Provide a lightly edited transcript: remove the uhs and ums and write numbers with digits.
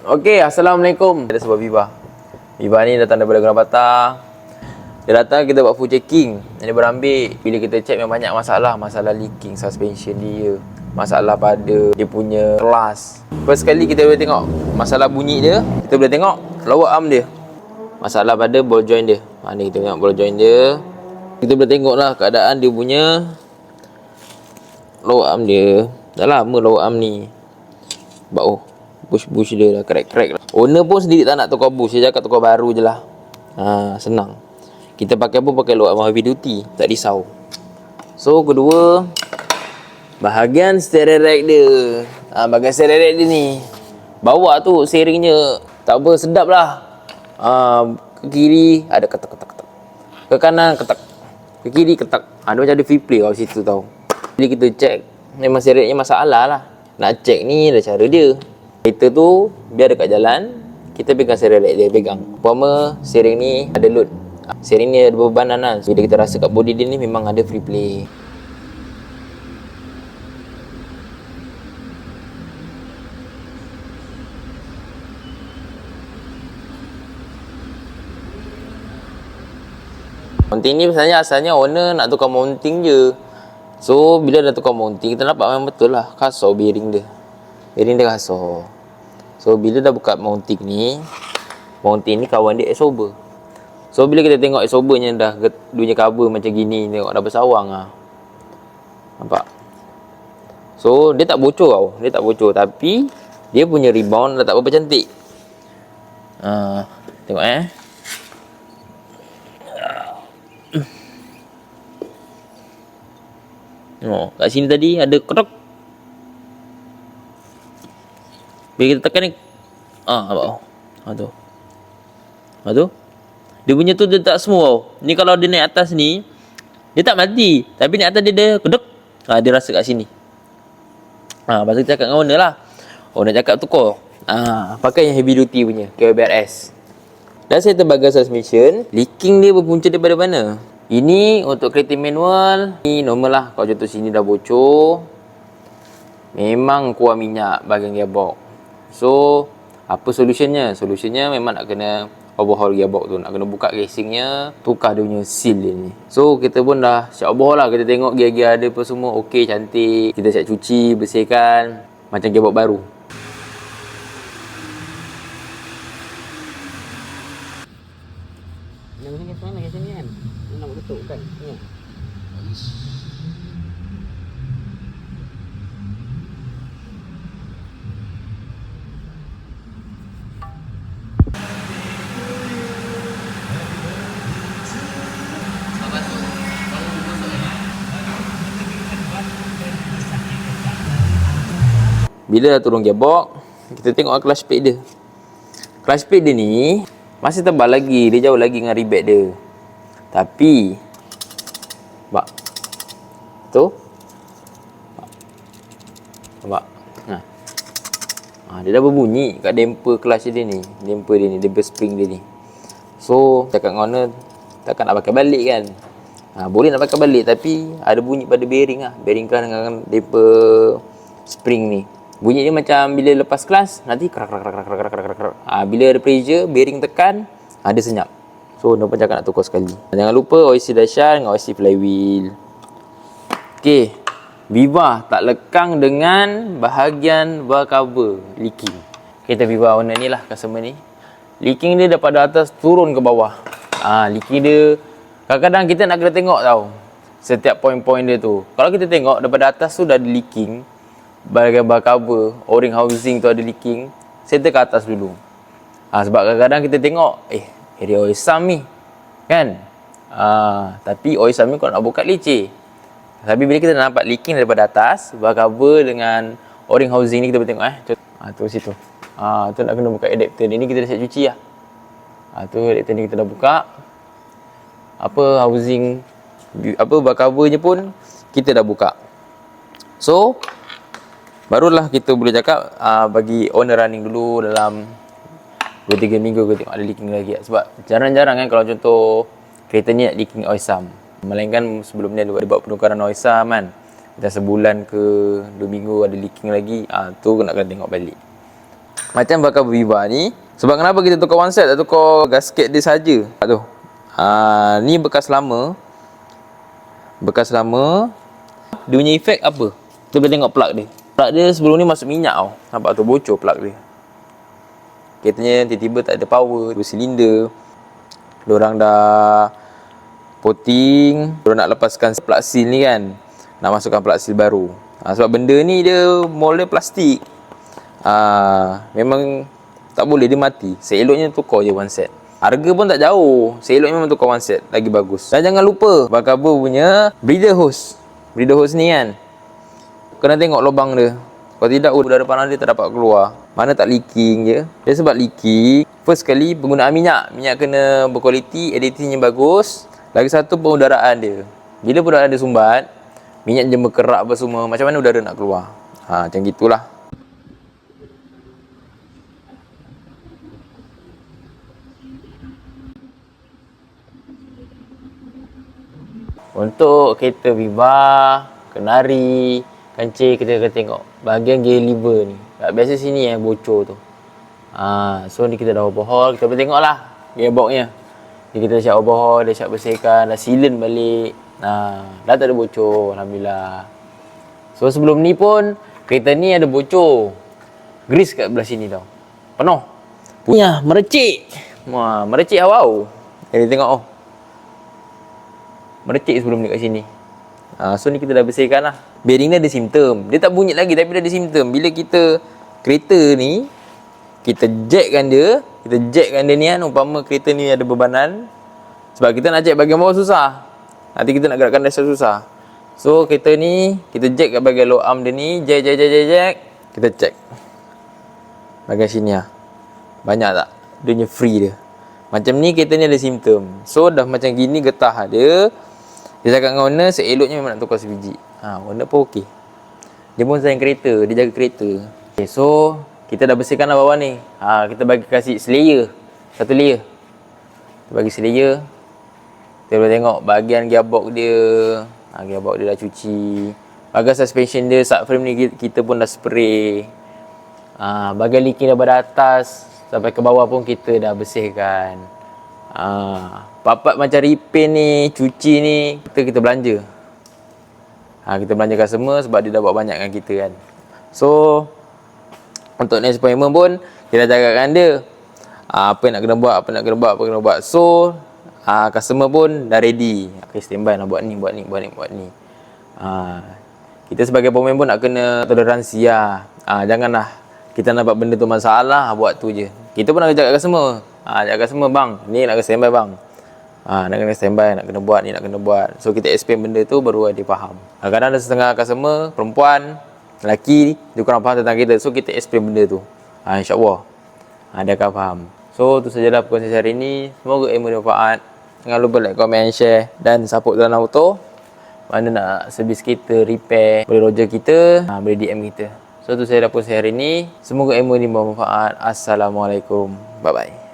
Okey, Assalamualaikum. Ada sebuah Viva. Viva ni datang daripada Grand Patah. Dia datang, kita buat full checking. Dia berambil. Bila kita check memang banyak masalah. Masalah leaking suspension dia, masalah pada dia punya kelas. First kali kita boleh tengok masalah bunyi dia. Kita boleh tengok lower arm dia. Masalah pada ball joint dia. Ni kita tengok ball joint dia. Kita boleh tengok lah keadaan dia punya lower arm dia. Dah lama lower arm ni. Bush dia dah crack lah. Owner pun sendiri tak nak tukar bush. Dia cakap tukar baru je lah. Senang. Kita pakai pun pakai lower arm heavy duty. Tak risau. So kedua, bahagian steering rack dia. Bahagian steering rack dia ni, bawah tu steeringnya tak apa, sedap lah. Ke kiri ada ketak. Ke kanan ketak. Ke kiri ketak. Dia macam ada free play kat situ tau. Bila kita check, memang steering racknya masalah lah. Nak check ni ada cara dia. Kereta tu biar dekat jalan, kita pegang steering rack dia, pegang. Umpama steering ni ada load, steering ni ada bebanan lah. Bila kita rasa kat body dia ni memang ada free play. Mounting ni asalnya owner nak tukar mounting je. So bila dah tukar mounting, kita nampak memang betul lah kasar bearing dia. Bearing dia kasar. So bila dah buka mounting ni kawan dia absorber. So bila kita tengok absorbernya dah dunia cover macam gini, tengok dah bersawang lah. Nampak? So dia tak bocor tau. Dia tak bocor, tapi dia punya rebound dah tak berapa cantik. Tengok kat sini tadi ada ketok. Bila kita tekan ni, nampak tu. Tu. Dia punya tu dia tak semua tau. Ni kalau dia naik atas ni, dia tak mati. Tapi naik atas dia kedek. Dia rasa kat sini. Pasal kita cakap dengan owner lah. Owner cakap tukar. Pakai yang heavy duty punya, KYBRS. Dan saya terbagai suspension, leaking dia berpunca daripada mana? Ini untuk kereta manual, ni normal lah. Kalau contoh sini dah bocor, memang kurang minyak bahagian gearbox. So apa solutionnya? Solutionnya memang nak kena overhaul gearbox tu. Nak kena buka casingnya, tukar dia punya seal dia ni. So kita pun dah siap overhaul lah. Kita tengok gear-gear ada apa semua okey, cantik. Kita siap cuci, bersihkan macam gearbox baru. Kan? Bila dah turun gearbox, kita tengok clutch plate dia. Clutch plate dia ni masih tebal lagi, dia jauh lagi dengan rebate dia. Tapi nampak? Tu? Nampak? Dia dah berbunyi kat damper clutch dia ni. Damper spring dia ni. So, cakap dengan owner, takkan nak pakai balik kan? Boleh nak pakai balik, tapi ada bunyi pada bearing lah. Bearing kelas dengan damper spring ni. Bunyi dia macam bila lepas kelas, nanti kerak. Bila ada pressure, bearing tekan, dia senyap. So, dia pun cakap nak tukar sekali. Jangan lupa OIC dashar dengan OIC flywheel. Okey. Viva tak lekang dengan bahagian bar cover leaking. Kita Viva owner ni lah, customer ni. Leaking dia daripada atas turun ke bawah. Leaking dia, kadang-kadang kita nak kena tengok tau. Setiap poin-poin dia tu. Kalau kita tengok daripada atas tu dah ada leaking, bahagian bar cover, o-ring housing tu ada leaking, settle ke atas dulu. Sebab kadang-kadang kita tengok, area oil sum ni kan, tapi oil sum ni kalau nak buka leceh. Tapi bila kita nampak leaking daripada atas, bar cover dengan o-ring housing ni, kita boleh tengok tu situ. Tu nak kena buka adapter ni, kita dah siap cuci lah. Tu adapter ni kita dah buka. Housing, bar covernya pun kita dah buka. So barulah kita boleh cakap bagi owner running dulu dalam 2-3 minggu kita tengok ada leaking lagi. Sebab jarang-jarang kan kalau contoh kereta ni nak leaking oil sum. Melainkan sebelum ni ada buat penukaran oil sum kan. Dah sebulan ke 2 minggu ada leaking lagi, tu nak kena tengok balik. Macam bakal Viva ni, sebab kenapa kita tukar one set, tak tukar gasket dia saja. Tu. Ni bekas lama. Bekas lama. Dia punya efek apa? Kita boleh tengok plug dia. Plug dia sebelum ni masuk minyak tau. Nampak tu, bocor plug dia. Katanya tiba-tiba tak ada power, 2 silinder. Diorang dah potting, diorang nak lepaskan plug seal ni kan. Nak masukkan plug seal baru. Sebab benda ni dia mold dia plastik. Memang tak boleh, dia mati. Seeloknya tukar je one set. Harga pun tak jauh. Seeloknya memang tukar one set, lagi bagus. Dan jangan lupa Bakabo punya breather hose. Breather hose ni kan, kena tengok lubang dia. Kalau tidak, udara panas dia tak dapat keluar. Mana tak leaking je. Dia sebab leaking, first kali penggunaan minyak. Minyak kena berkualiti, editingnya bagus. Lagi satu pengudaraan dia. Bila pengudaraan dia sumbat, minyak je berkerak apa semua, macam mana udara nak keluar. Macam gitulah. Untuk kereta Viva, Kenari, kancil, kita akan tengok bahagian gear lever ni. Biasa sini yang bocor tu. So ni kita dah overhaul. Kita boleh tengok lah gearboxnya. Ni kita siap overhaul, dah siap bersihkan, dah sealant balik. Dah tak ada bocor, Alhamdulillah. So sebelum ni pun kereta ni ada bocor. Grease kat belah sini tau, penuh. Punya merecik. Merecik awal. Jadi tengok merecik sebelum ni kat sini. So ni kita dah bersihkan lah. Bearing ni ada simptom. Dia tak bunyi lagi tapi dah ada simptom. Bila kita kereta ni, kita jackkan dia. Kita jackkan dia ni kan. Umpama kereta ni ada bebanan. Sebab kita nak jack bahagian bawah susah. Nanti kita nak gerakkan dasar susah. So kereta ni, kita jack kat bahagian low arm dia ni. Jack. Kita check bahagian sini lah. Banyak tak? Dia punya free dia. Macam ni kereta ni ada simptom. So dah macam gini getah dia. Dia cakap dengan owner, seeloknya memang nak tukar sebiji. Owner pun okey. Dia pun sayang kereta, dia jaga kereta. Okay, so kita dah bersihkan lah bawah ni. Kita bagi kasih slayer. Satu layer. Kita bagi slayer. Kita boleh tengok bahagian gearbox dia. Gearbox dia dah cuci. Bahagian suspension dia, subframe ni kita pun dah spray. Bahagian leaking daripada atas sampai ke bawah pun kita dah bersihkan. Papat macam repaint ni, cuci ni, kita belanja. Kita belanja customer sebab dia dah buat banyak dengan kita kan. So untuk next appointment pun kita dah cakapkan dia apa yang nak kena buat, So customer pun dah ready. Okay, standby nak buat ni. Kita sebagai pemain pun nak kena toleransi lah. Janganlah kita nampak benda tu masalah, buat tu je. Kita pun nak jaga customer. Jaga customer, bang, ni nak kena standby bang. Nak kena standby, nak kena buat ni, nak kena buat. So kita explain benda tu baru dia faham. Kadang ada setengah customer, perempuan, lelaki, dia kurang faham tentang kita. So kita explain benda tu. InsyaAllah dia akan faham. So tu sajalah perkongsian hari ni. Semoga ilmu bermanfaat. Jangan lupa like, comment, share dan support Dalam Auto. Mana nak servis kita, repair, boleh roger kita, boleh DM kita. So tu sajalah perkongsian hari ni. Semoga ilmu ni bermanfaat. Assalamualaikum. Bye bye.